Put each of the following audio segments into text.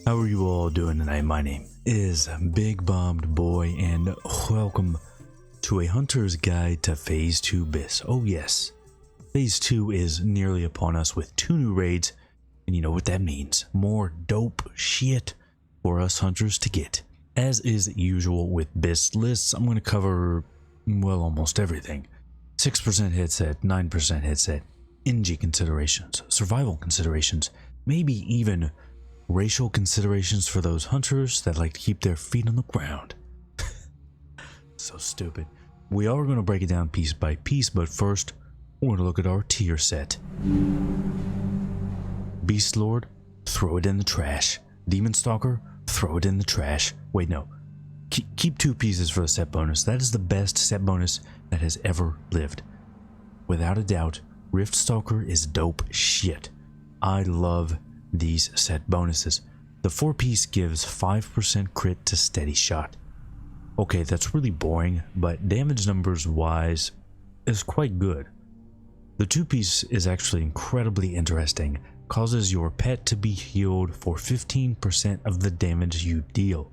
How are you all doing tonight? My name is Bigbobbedboi and welcome to a Hunter's Guide to Phase 2 BIS. Oh yes, Phase 2 is nearly upon us with 2 new raids, and you know what that means. More dope shit for us hunters to get. As is usual with BIS lists, I'm going to cover, well, almost everything. 6% hit set, 9% hit set, NG considerations, survival considerations, maybe even racial considerations for those hunters that like to keep their feet on the ground. So stupid. We are going to break it down piece by piece, but first we're going to look at our tier set. Beast Lord, throw it in the trash. Demon Stalker, throw it in the trash. Wait, no. Keep 2 pieces for the set bonus. That is the best set bonus that has ever lived. Without a doubt, Rift Stalker is dope shit. I love these set bonuses. The 4-piece gives 5% crit to steady shot. Okay, that's really boring, but damage numbers wise is quite good. The 2-piece is actually incredibly interesting, causes your pet to be healed for 15% of the damage you deal.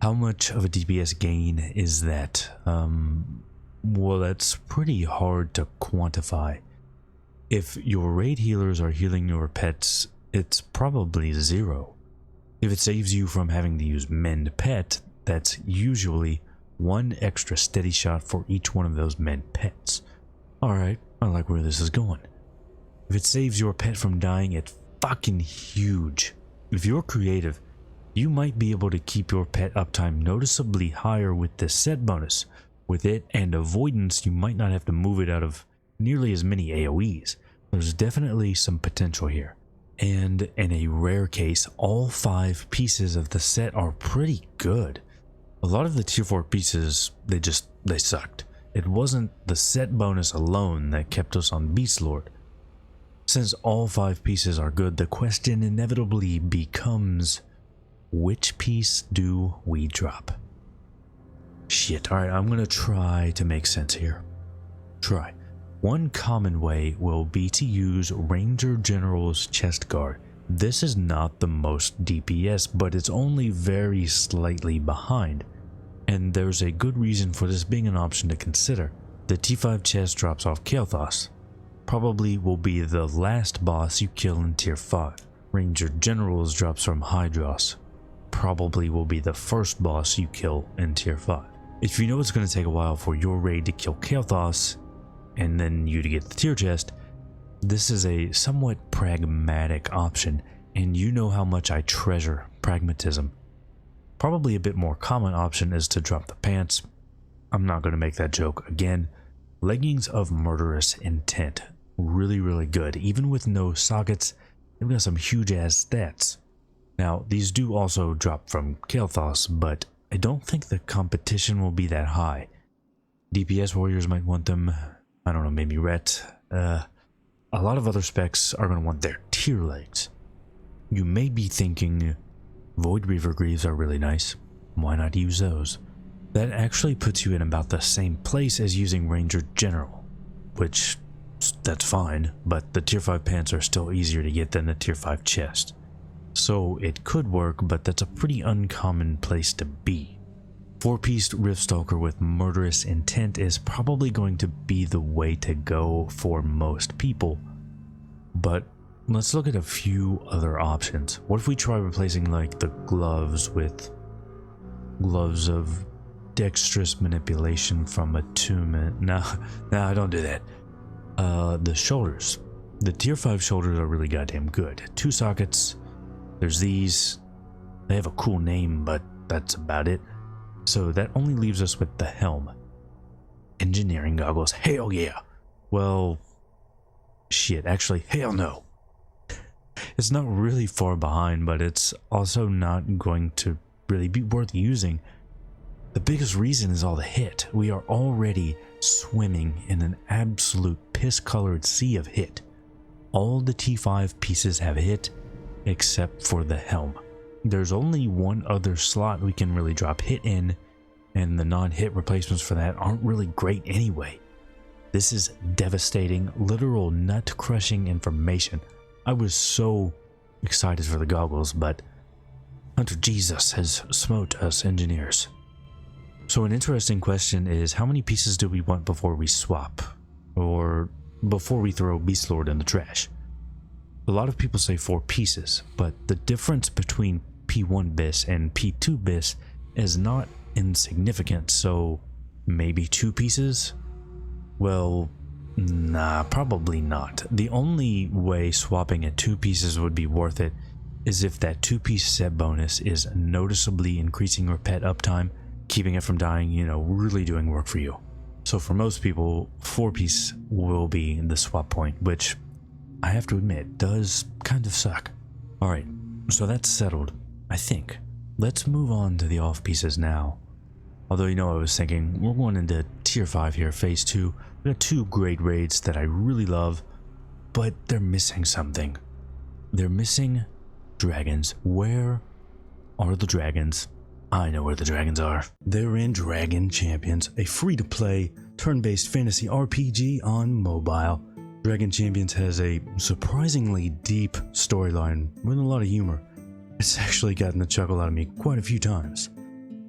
How much of a DPS gain is that? Well, that's pretty hard to quantify. If your raid healers are healing your pets, it's probably 0. If it saves you from having to use mend pet, that's usually 1 extra steady shot for each one of those mend pets. Alright, I like where this is going. If it saves your pet from dying, it's fucking huge. If you're creative, you might be able to keep your pet uptime noticeably higher with this set bonus. With it and avoidance, you might not have to move it out of nearly as many AoEs. There's definitely some potential here. And in a rare case, all 5 pieces of the set are pretty good. A lot of the tier 4 pieces, they sucked. It wasn't the set bonus alone that kept us on Beast Lord. Since all 5 pieces are good, the question inevitably becomes, which piece do we drop? Shit, alright, I'm gonna try to make sense here. Try. One common way will be to use Ranger General's chest guard. This is not the most DPS, but it's only very slightly behind, and there's a good reason for this being an option to consider. The T5 chest drops off Kael'thas. Probably will be the last boss you kill in tier 5. Ranger General's drops from Hydros. Probably will be the first boss you kill in tier 5. If you know it's going to take a while for your raid to kill Kael'thas, and then you to get the tier chest, this is a somewhat pragmatic option, and you know how much I treasure pragmatism. Probably a bit more common option is to drop the pants. I'm not going to make that joke again. Leggings of Murderous Intent. Really good. Even with no sockets, they've got some huge ass stats. Now, these do also drop from Kael'thas, but I don't think the competition will be that high. DPS warriors might want them. I don't know, maybe Ret. A lot of other specs are going to want their tier legs. You may be thinking, Void Reaver Greaves are really nice. Why not use those? That actually puts you in about the same place as using Ranger General, which, that's fine, but the tier 5 pants are still easier to get than the tier 5 chest. So it could work, but that's a pretty uncommon place to be. 4-piece Rift Stalker with Murderous Intent is probably going to be the way to go for most people. But let's look at a few other options. What if we try replacing like the gloves with gloves of dexterous manipulation from attunement? No, don't do that. The shoulders. The tier 5 shoulders are really goddamn good. 2 sockets. There's these. They have a cool name, but that's about it. So that only leaves us with the helm. Engineering goggles, hell yeah. Well, shit, actually, hell no. It's not really far behind, but it's also not going to really be worth using. The biggest reason is all the hit. We are already swimming in an absolute piss-colored sea of hit. All the T5 pieces have hit, except for the helm. There's only one other slot we can really drop hit in, and the non-hit replacements for that aren't really great anyway. This is devastating, literal nut-crushing information. I was so excited for the goggles, but Hunter Jesus has smote us engineers. So an interesting question is, how many pieces do we want before we swap? Or before we throw Beast Lord in the trash? A lot of people say 4 pieces, but the difference between P1 BIS and P2 BIS is not insignificant, so maybe 2 pieces? Well, nah, probably not. The only way swapping at 2 pieces would be worth it is if that 2-piece set bonus is noticeably increasing your pet uptime, keeping it from dying, you know, really doing work for you. So for most people, 4-piece will be the swap point, which I have to admit does kind of suck. Alright, so that's settled, I think. Let's move on to the off pieces now. Although, you know, I was thinking, we're going into tier 5 here, phase 2. We got 2 great raids that I really love, but they're missing something. They're missing dragons. Where are the dragons? I know where the dragons are. They're in Dragon Champions, a free-to-play, turn-based fantasy RPG on mobile. Dragon Champions has a surprisingly deep storyline with a lot of humor. It's actually gotten a chuckle out of me quite a few times.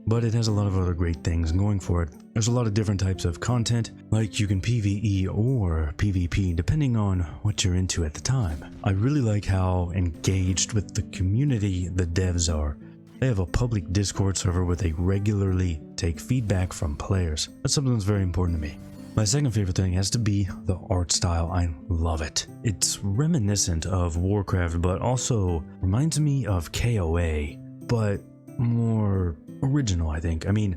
But it has a lot of other great things going for it. There's a lot of different types of content, like you can PvE or PvP depending on what you're into at the time. I really like how engaged with the community the devs are. They have a public Discord server where they regularly take feedback from players. That's something that's very important to me. My second favorite thing has to be the art style. I love it. It's reminiscent of Warcraft, but also reminds me of KOA, but more original, I think. I mean,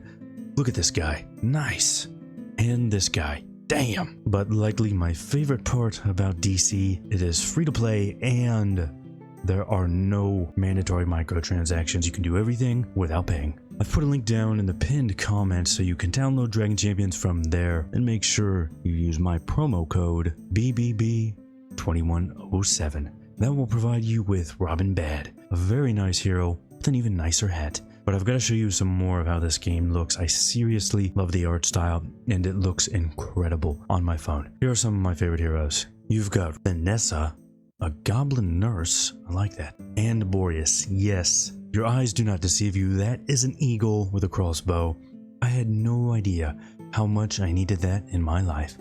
look at this guy. Nice. And this guy. Damn. But likely my favorite part about DC, it is free to play and there are no mandatory microtransactions. You can do everything without paying. I've put a link down in the pinned comment so you can download Dragon Champions from there, and make sure you use my promo code BBB2107. That will provide you with Robin Bad, a very nice hero with an even nicer hat. But I've got to show you some more of how this game looks. I seriously love the art style, and it looks incredible on my phone. Here are some of my favorite heroes. You've got Vanessa, a goblin nurse, I like that, and Boreas. Yes, your eyes do not deceive you, that is an eagle with a crossbow. I had no idea how much I needed that in my life.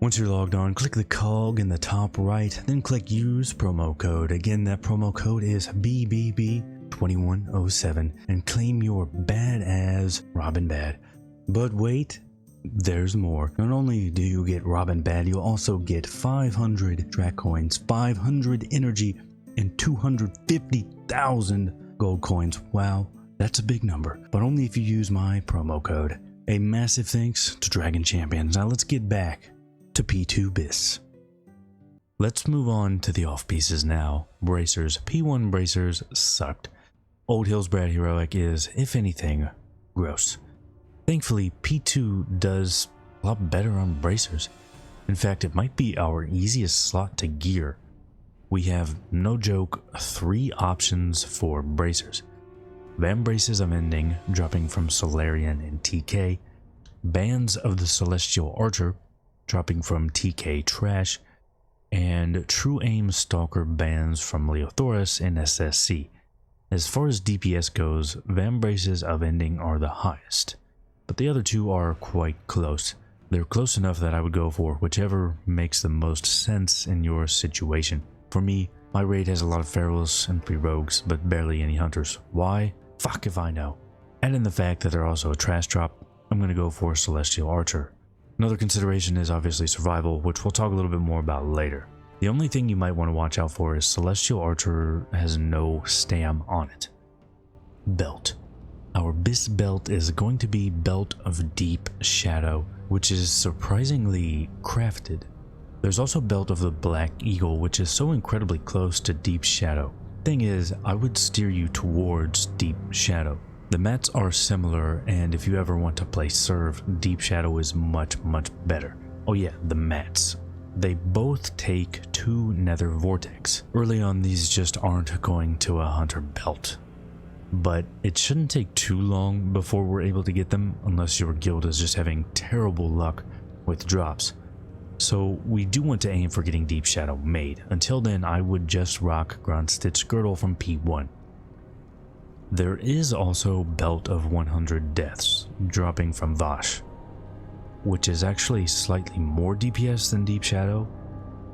Once you're logged on, click the cog in the top right, then click use promo code. Again, that promo code is BBB2107 and claim your badass Robin Bad. But wait, there's more. Not only do you get Robin Bad, you'll also get 500 track coins, 500 energy, and 250,000 gold coins. Wow, that's a big number, but only if you use my promo code. A massive thanks to Dragon Champions. Now let's get back to P2 BIS. Let's move on to the off pieces now. Bracers. P1 bracers sucked. Old Hillsbrad Heroic is, if anything, gross. Thankfully, P2 does a lot better on bracers. In fact, it might be our easiest slot to gear. We have, no joke, 3 options for bracers. Van Braces of Ending, dropping from Solarian and TK. Bands of the Celestial Archer, dropping from TK Trash. And True Aim Stalker bands from Leothoris and SSC. As far as DPS goes, Van Braces of Ending are the highest, but the other 2 are quite close. They're close enough that I would go for whichever makes the most sense in your situation. For me, my raid has a lot of ferals and 3 rogues, but barely any hunters. Why? Fuck if I know. Add in the fact that they're also a trash drop, I'm going to go for Celestial Archer. Another consideration is obviously survival, which we'll talk a little bit more about later. The only thing you might want to watch out for is Celestial Archer has no stam on it. Belt. Our BIS belt is going to be Belt of Deep Shadow, which is surprisingly crafted. There's also Belt of the Black Eagle, which is so incredibly close to Deep Shadow. Thing is, I would steer you towards Deep Shadow. The mats are similar, and if you ever want to play Serve, Deep Shadow is much better. Oh yeah, the mats. They both take 2 Nether Vortex. Early on, these just aren't going to a Hunter belt. But it shouldn't take too long before we're able to get them, unless your guild is just having terrible luck with drops. So we do want to aim for getting Deep Shadow made. Until then, I would just rock Grunt Stitch Girdle from P1. There is also Belt of 100 Deaths, dropping from Vash, which is actually slightly more DPS than Deep Shadow,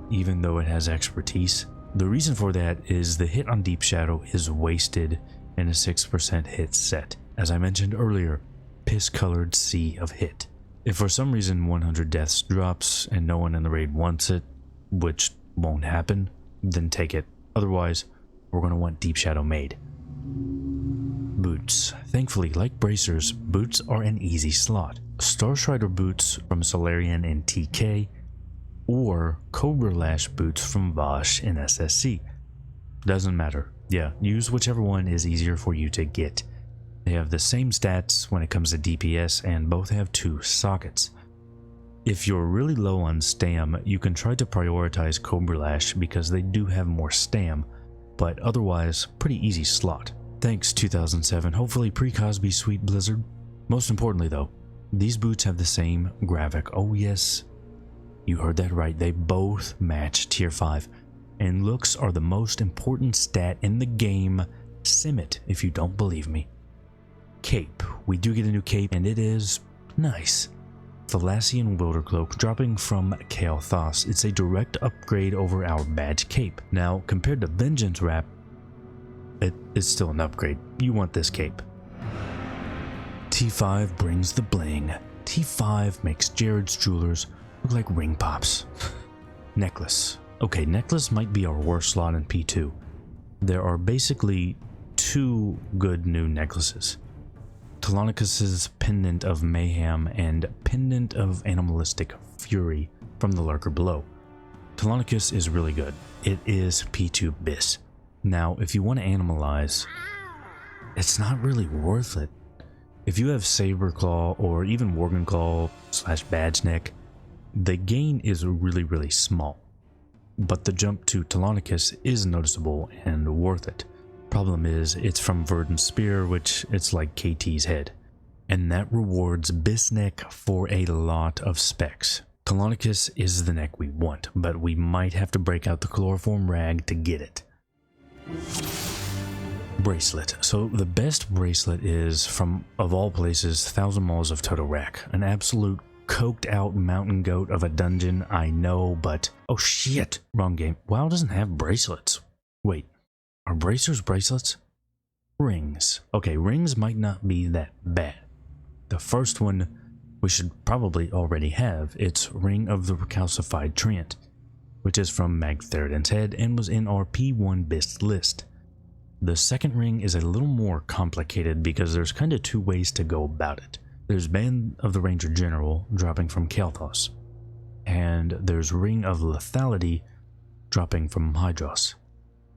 even though it has expertise. The reason for that is the hit on Deep Shadow is wasted in a 6% hit set. As I mentioned earlier, piss-colored sea of hit. If for some reason 100 Deaths drops and no one in the raid wants it, which won't happen, then take it. Otherwise, we're going to want Deep Shadow made. Boots. Thankfully, like bracers, boots are an easy slot. Starstrider boots from Solarian in TK, or Cobra Lash boots from Vash in SSC. Doesn't matter. Yeah, use whichever one is easier for you to get. They have the same stats when it comes to DPS, and both have 2 sockets. If you're really low on stam, you can try to prioritize Cobra Lash because they do have more stam, but otherwise, pretty easy slot. Thanks 2007, hopefully pre-Cosby Sweet Blizzard. Most importantly though, these boots have the same graphic. Oh yes, you heard that right, they both match tier 5. And looks are the most important stat in the game. Sim it if you don't believe me. Cape. We do get a new cape and it is nice. Thalassian Wildercloak dropping from Kael'thas. It's a direct upgrade over our badge cape. Now, compared to Vengeance Wrap, it is still an upgrade. You want this cape. T5 brings the bling. T5 makes Jared's jewelers look like ring pops. Necklace. Okay, necklace might be our worst slot in P2. There are basically 2 good new necklaces. Telonicus's Pendant of Mayhem and Pendant of Animalistic Fury from the Lurker below. Telonicus is really good. It is P2 BIS. Now, if you want to animalize, it's not really worth it. If you have Saberclaw or even Worgenclaw / Badge Neck, the gain is really small. But the jump to Telonicus is noticeable and worth it. Problem is, it's from Verdant Spear, which it's like KT's head. And that rewards BIS neck for a lot of specs. Telonicus is the neck we want, but we might have to break out the chloroform rag to get it. Bracelet. So the best bracelet is, from of all places, 1000 Malls of Totorak. An absolute coked out mountain goat of a dungeon, I know, but oh shit, wrong game. WoW doesn't have bracelets. Wait, are bracers bracelets? Rings. Okay, rings might not be that bad. The first one we should probably already have. It's Ring of the Recalcified Treant, which is from Magtheridon's head and was in our P1 BIS list. The second ring is a little more complicated because there's kind of 2 ways to go about it. There's Band of the Ranger General dropping from Kael'thas, and there's Ring of Lethality dropping from Hydros.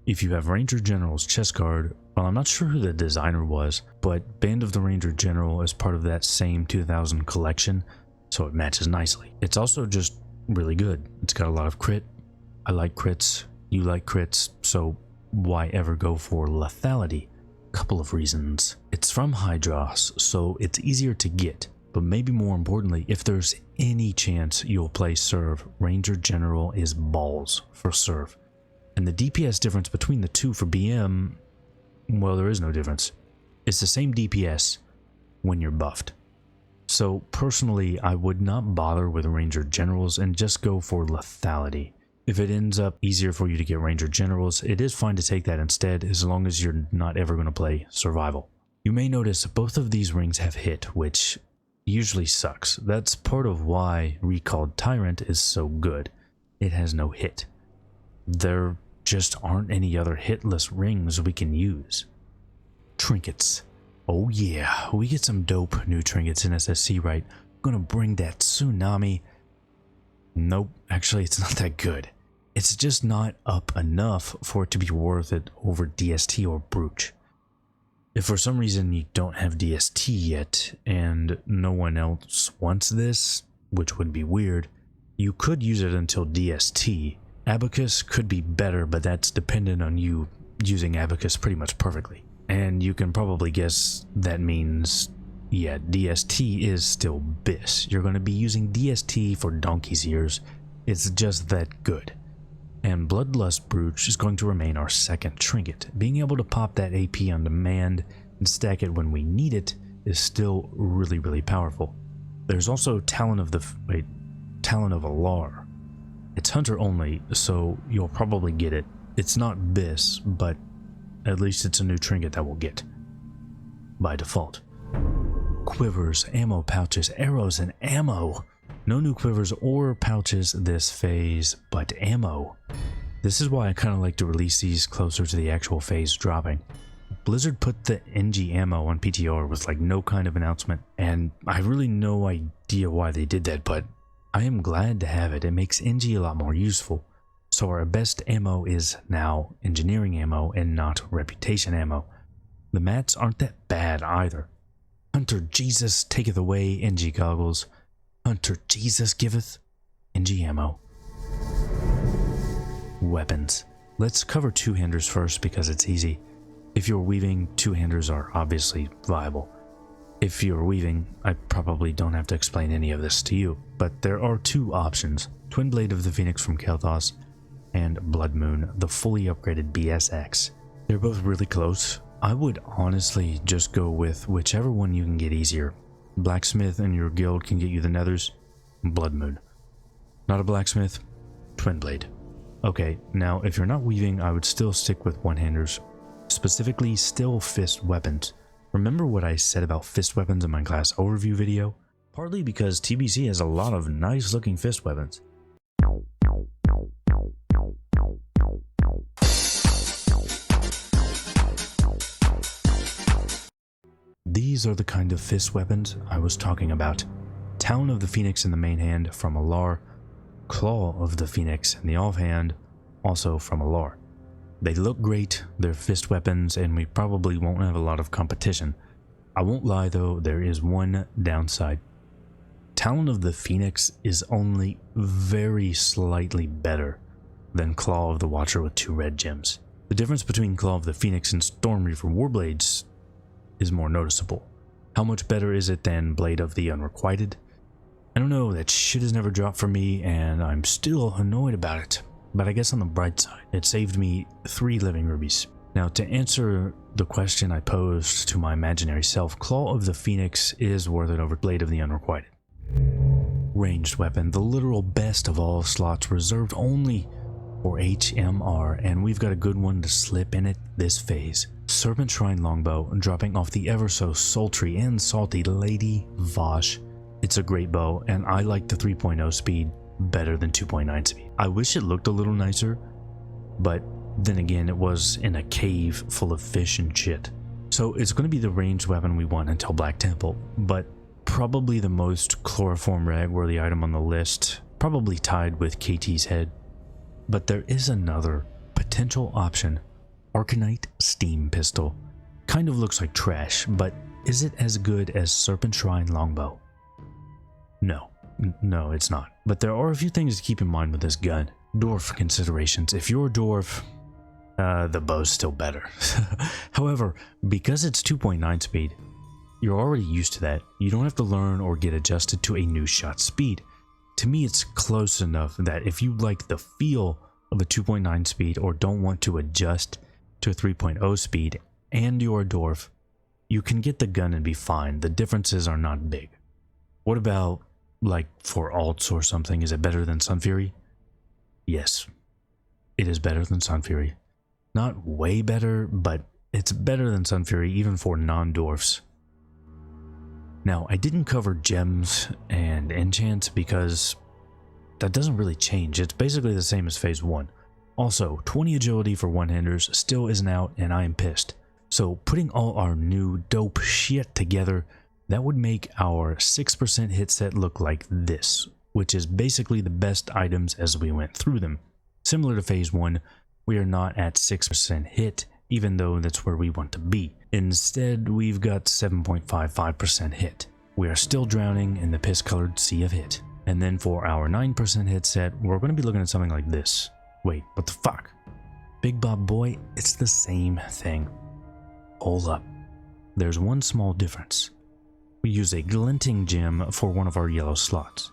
If you have Ranger General's chest card, well, I'm not sure who the designer was, but Band of the Ranger General is part of that same 2000 collection, so it matches nicely. It's also just really good. It's got a lot of crit. I like crits, you like crits, so why ever go for lethality? Couple of reasons. It's from Hydros, so it's easier to get, but maybe more importantly, if there's any chance you'll play Serve, Ranger General is balls for Serve. And the DPS difference between the 2 for BM, well, there is no difference. It's the same DPS when you're buffed. So personally, I would not bother with Ranger Generals and just go for lethality. If it ends up easier for you to get Ranger Generals, it is fine to take that instead, as long as you're not ever going to play Survival. You may notice both of these rings have hit, which usually sucks. That's part of why Recalled Tyrant is so good. It has no hit. There just aren't any other hitless rings we can use. Trinkets. Oh yeah, we get some dope new trinkets in SSC, right? Gonna bring that tsunami. Nope, actually it's not that good. It's just not up enough for it to be worth it over DST or Brooch. If for some reason you don't have DST yet and no one else wants this, which would be weird, you could use it until DST. Abacus could be better, but that's dependent on you using Abacus pretty much perfectly. And you can probably guess that means, yeah, DST is still BIS. You're going to be using DST for donkey's ears. It's just that good. And Bloodlust Brooch is going to remain our second trinket. Being able to pop that AP on demand and stack it when we need it is still really powerful. There's also Talon of Alar. It's hunter only, so you'll probably get it. It's not BIS, but at least it's a new trinket that we'll get by default. Quivers, ammo pouches, arrows, and ammo. No new quivers or pouches this phase, but ammo. This is why I kind of like to release these closer to the actual phase dropping. Blizzard put the NG ammo on PTR with like no kind of announcement, and I really no idea why they did that, but I am glad to have it. It makes NG a lot more useful. So our best ammo is now engineering ammo and not reputation ammo. The mats aren't that bad either. Hunter Jesus taketh away NG goggles. Hunter Jesus giveth NG ammo. Weapons. Let's cover two-handers first because it's easy. If you're weaving, two-handers are obviously viable. If you're weaving, I probably don't have to explain any of this to you, but there are two options. Twin Blade of the Phoenix from Kel'Thas and Blood Moon, the fully upgraded BSX. They're both really close. I would honestly just go with whichever one you can get easier. Blacksmith and your guild can get you the nethers. Blood Moon. Not a blacksmith? Twin Blade. Okay, now if you're not weaving, I would still stick with one-handers. Specifically, still fist weapons. Remember what I said about fist weapons in my class overview video? Partly because TBC has a lot of nice looking fist weapons. These are the kind of fist weapons I was talking about. Talon of the Phoenix in the main hand from Alar, Claw of the Phoenix in the offhand, also from Alar. They look great, they're fist weapons, and we probably won't have a lot of competition. I won't lie though, there is one downside. Talon of the Phoenix is only very slightly better than Claw of the Watcher with 2 red gems. The difference between Claw of the Phoenix and Storm Reaper Warblades is more noticeable. How much better is it than Blade of the Unrequited? I don't know, that shit has never dropped for me and I'm still annoyed about it. But I guess on the bright side, it saved me 3 living rubies. Now to answer the question I posed to my imaginary self, Claw of the Phoenix is worth it over Blade of the Unrequited. Ranged weapon, the literal best of all slots, reserved only for HMR, and we've got a good one to slip in it this phase. Serpent Shrine Longbow, dropping off the ever so sultry and salty Lady Vosh. It's a great bow, and I like the 3.0 speed better than 2.9 speed. I wish it looked a little nicer, but then again, it was in a cave full of fish and shit. So it's going to be the ranged weapon we want until Black Temple, but probably the most chloroform rag worthy item on the list, probably tied with KT's head. But there is another potential option. Arcanite Steam Pistol. Kind of looks like trash, but is it as good as Serpent Shrine Longbow? No, it's not. But there are a few things to keep in mind with this gun. Dwarf considerations. If you're a dwarf, the bow's still better. However, because it's 2.9 speed, you're already used to that. You don't have to learn or get adjusted to a new shot speed. To me, it's close enough that if you like the feel of a 2.9 speed or don't want to adjust to a 3.0 speed and you're a dwarf, you can get the gun and be fine. The differences are not big. What about, like, for alts or something? Is it better than Sunfury? Yes, it is better than Sunfury. Not way better, but it's better than Sunfury even for non-dwarfs. Now, I didn't cover gems and enchants because that doesn't really change. It's basically the same as phase 1. Also, 20 agility for one-handers still isn't out and I am pissed. So putting all our new dope shit together, that would make our 6% hit set look like this, which is basically the best items as we went through them. Similar to phase 1, we are not at 6% hit, even though that's where we want to be. Instead, we've got 7.55% hit. We are still drowning in the piss-colored sea of hit. And then for our 9% hit set, we're going to be looking at something like this. Wait, what the fuck? Bigbobbedboi, it's the same thing. Hold up. There's one small difference. We use a glinting gem for one of our yellow slots.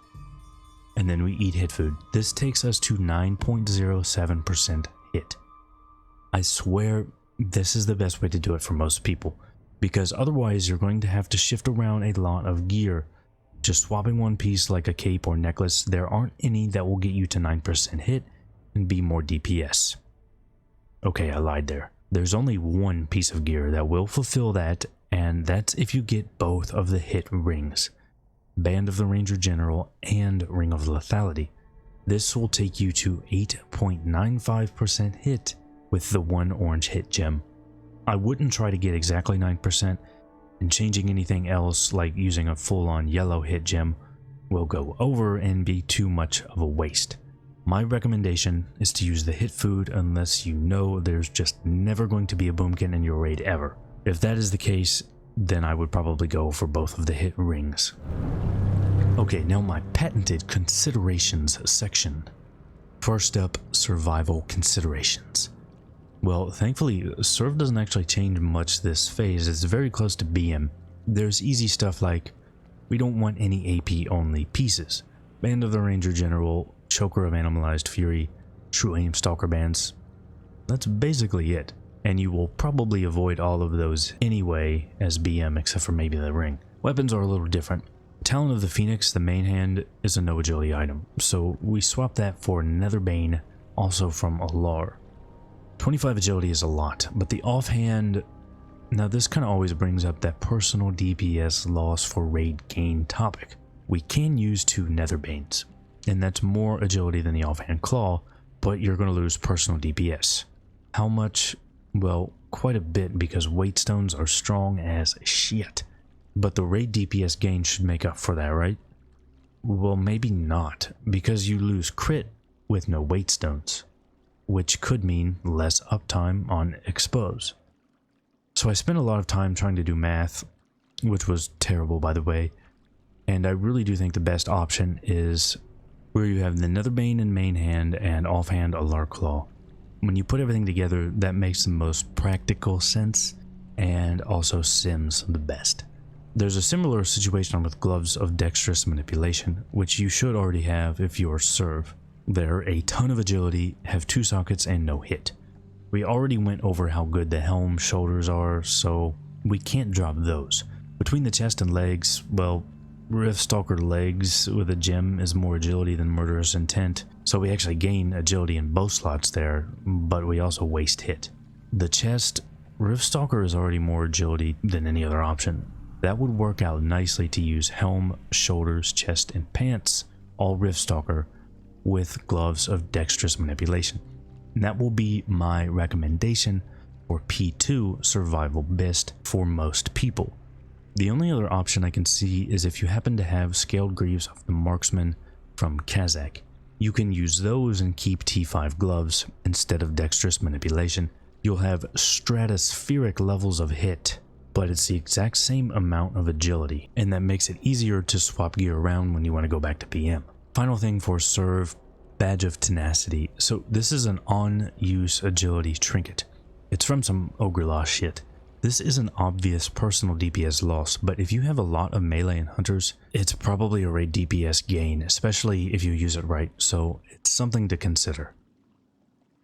And then we eat hit food. This takes us to 9.07% hit. I swear this is the best way to do it for most people. because otherwise you're going to have to shift around a lot of gear. Just swapping one piece like a cape or necklace, there aren't any that will get you to 9% hit and be more DPS. Okay, I lied there. There's only one piece of gear that will fulfill that, and that's if you get both of the hit rings. Band of the Ranger General and Ring of Lethality. This will take you to 8.95% hit with the one orange hit gem. I wouldn't try to get exactly 9%, and changing anything else like using a full-on yellow hit gem will go over and be too much of a waste. My recommendation is to use the hit food unless you know there's just never going to be a boomkin in your raid ever. If that is the case, then I would probably go for both of the hit rings. Okay, now my patented considerations section. First up, survival considerations. Well, thankfully, Serv doesn't actually change much this phase. It's very close to BM. There's easy stuff like, we don't want any AP only pieces. Band of the Ranger General, Choker of Animalized Fury, True Aim Stalker bands. That's basically it. And you will probably avoid all of those anyway as BM except for maybe the ring. Weapons are a little different. Talon of the Phoenix, the main hand, is a no agility item, so we swap that for Netherbane, also from Alar. 25 agility is a lot, but the offhand... Now this kind of always brings up that personal DPS loss for raid gain topic. We can use 2 Netherbanes, and that's more agility than the offhand claw, but you're going to lose personal DPS. How much? Well, quite a bit, because weight stones are strong as shit. But the raid DPS gain should make up for that, right? Well, maybe not, because you lose crit with no weight stones, which could mean less uptime on expose. So I spent a lot of time trying to do math, which was terrible by the way, and I really do think the best option is where you have the Netherbane in main hand and offhand Alar Claw. When you put everything together, that makes the most practical sense and also sims the best. There's a similar situation with Gloves of Dexterous Manipulation, which you should already have if you're Serv. They're a ton of agility, have 2 sockets and no hit. We already went over how good the helm shoulders are, so we can't drop those. Between the chest and legs, well, Rift Stalker legs with a gem is more agility than Murderous Intent, so we actually gain agility in both slots there, but we also waste hit. The chest, Rift Stalker is already more agility than any other option. That would work out nicely to use helm, shoulders, chest, and pants, all Rift Stalker, with Gloves of Dexterous Manipulation. And that will be my recommendation for P2 Survival Best for most people. The only other option I can see is if you happen to have Scaled Greaves of the Marksman from Kazakh. You can use those and keep T5 gloves instead of Dexterous Manipulation. You'll have stratospheric levels of hit, but it's the exact same amount of agility, and that makes it easier to swap gear around when you want to go back to PM. Final thing for Serv, Badge of Tenacity. So this is an on-use agility trinket. It's from some Ogre Law shit. This is an obvious personal DPS loss, but if you have a lot of melee and hunters, it's probably a raid DPS gain, especially if you use it right, so it's something to consider.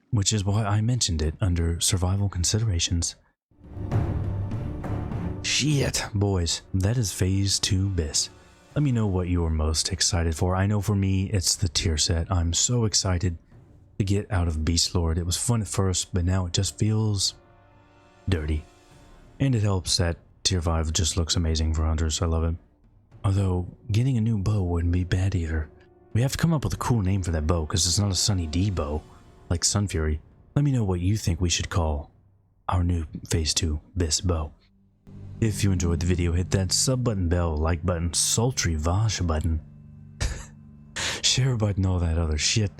Which is why I mentioned it under survival considerations. Shit, boys, that is phase 2 BIS. Let me know what you're most excited for. I know for me, it's the tier set. I'm so excited to get out of Beast Lord. It was fun at first, but now it just feels dirty. And it helps that tier 5 just looks amazing for hunters. I love it. Although, getting a new bow wouldn't be bad either. We have to come up with a cool name for that bow, because it's not a Sunny D bow, like Sun Fury. Let me know what you think we should call our new phase 2 BIS bow. If you enjoyed the video, hit that sub button, bell, like button, sultry Vosh button, share button, all that other shit.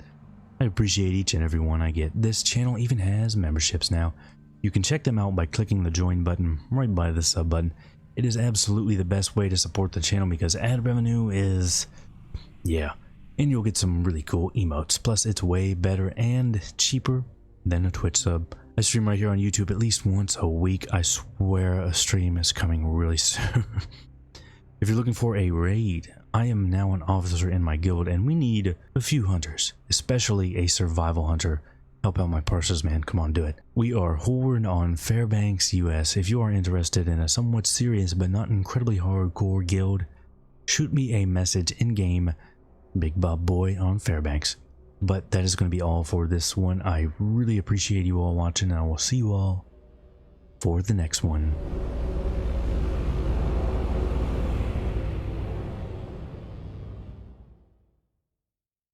I appreciate each and every one I get. This channel even has memberships now. You can check them out by clicking the join button right by the sub button. It is absolutely the best way to support the channel because ad revenue is, yeah, and you'll get some really cool emotes. Plus it's way better and cheaper than a Twitch sub. I stream right here on YouTube at least once a week. I swear a stream is coming really soon. If you're looking for a raid, I am now an officer in my guild and we need a few hunters, especially a survival hunter Help out my parsers, man. Come on, do it. We are Horde on Fairbanks, US. If you are interested in a somewhat serious but not incredibly hardcore guild, shoot me a message in-game, Bigbobbedboi on Fairbanks. But that is going to be all for this one. I really appreciate you all watching, and I will see you all for the next one.